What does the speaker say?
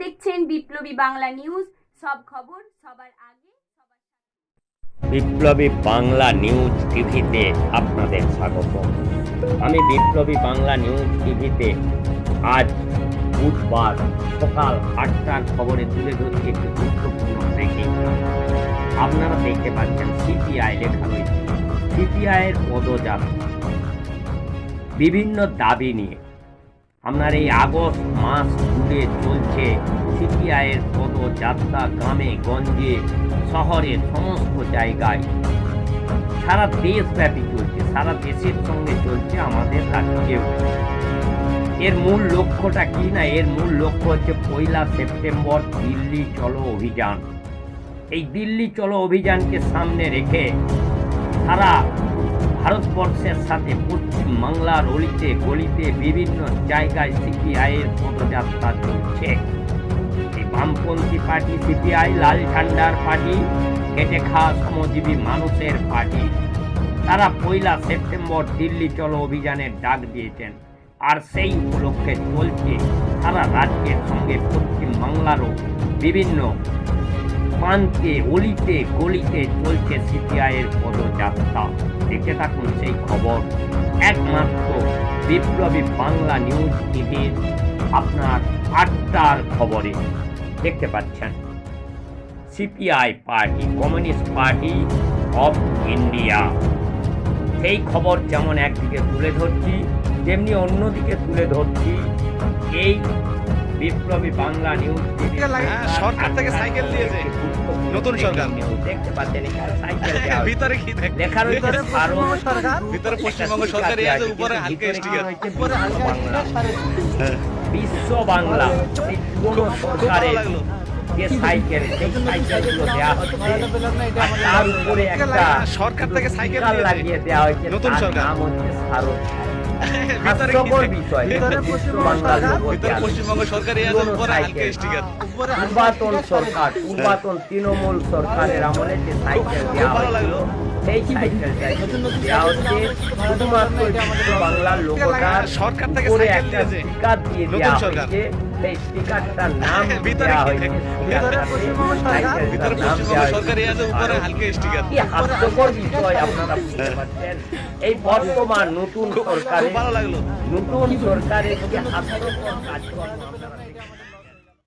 দেখছেন বিপ্লবী বাংলা নিউজ, সব খবর সবার আগে। বিপ্লবী বাংলা নিউজ টিভিতে আপনাদের স্বাগত। আমি বিপ্লবী বাংলা নিউজ টিভিতে আজ বুধবার সকাল 8টার খবরে তুলে ধরছি একটি গুরুত্বপূর্ণ ব্রেকিং। আপনারা দেখতে পাচ্ছেন সিপিআই লেখা রয়েছে। সিপিআইয়ের পদযাত্রা বিভিন্ন দাবি নিয়ে আপনার এই আগস্ট মাস জুড়ে চলছে সিপিআইয়ের পদযাত্রা। গ্রামে গঞ্জে শহরে সমস্ত জায়গায় সারা দেশব্যাপী চলছে, সারা দেশের সঙ্গে চলছে, আমাদের রাজ্যেও। এর মূল লক্ষ্যটা কি না, এর মূল লক্ষ্য হচ্ছে 1 সেপ্টেম্বর দিল্লি চলো অভিযান। এই দিল্লি চলো অভিযানকে সামনে রেখে সারা ভারতবর্ষের সাথে পশ্চিম বাংলার অলিতে গলিতে বিভিন্ন জায়গায় সিপিআইয়ের পদযাত্রা চলছে। এই বামপন্থী পার্টি সিপিআই লাল ঝান্ডার পার্টি, খেটে খাওয়া শ্রমজীবী মানুষের পার্টি, তারা 1 সেপ্টেম্বর দিল্লি চলো অভিযানের ডাক দিয়েছেন। আর সেই উপলক্ষে চলছে সারা রাজ্যের সঙ্গে পশ্চিম বাংলারও বিভিন্ন প্রান্তে অলিতে গলিতে চলছে সিপিআইয়ের পদযাত্রা। দেখে থাকুন সেই খবর একমাত্র বিপ্লবী বাংলা নিউজ টিভির আপনার 8টার খবরে দেখতে পাচ্ছেন। CPI party, communist party of India, সেই খবর যেমন একদিকে তুলে ধরছি, তেমনি অন্যদিকে তুলে ধরছি এই বিপ্লবী বাংলা নিউজ টিভি। সরকার থেকে সাইকেল দিয়েছে, নতুন সরকার। দেখতে পাচ্ছেন এখানে সাইকেল ভিতরে কি লেখা রয়েছে ভিতরে পশ্চিমবঙ্গ সরকার আছে, উপরে হালকা স্টিকার, উপরে হালকা বিশ্ব বাংলা। এই কোন সরকারের যে সাইকেল, সেই সাইকেলগুলো দেওয়া হচ্ছে, তার উপরে একটা সরকার থেকে সাইকেল লাগিয়ে দেওয়া হয়েছে, নতুন সরকার। নাম হচ্ছে ভারত। ভিতরে বিষয় পশ্চিমবঙ্গ সরকার আছে, উপরে হালকা স্টিকার। পূর্বাতন সরকার, পূর্বাতন তৃণমূল সরকারের আমলে যে সাইকেল দেওয়া হয়েছিল, সেই সাইকেলটা দেওয়া হচ্ছে শুধুমাত্র বাংলার লোকটা। সরকার থেকে উপরে সাইকেল একটা দিয়েছে, স্টিকার দিয়ে দেওয়া নতুন সরকার। হয়েছে, সেই স্টিকারটার নাম ভিতরে দেওয়া কি হয়েছে, ভিতরে পশ্চিমবঙ্গ সরকার আছে, উপরে হালকা স্টিকার। কি হাস্যকর বিষয় আপনারা বুঝতে পারছেন। এই বর্তমান নতুন সরকারের, ভালো লাগলো। নতুন সরকারের যে হাস্যকর কাজকর্ম আপনারা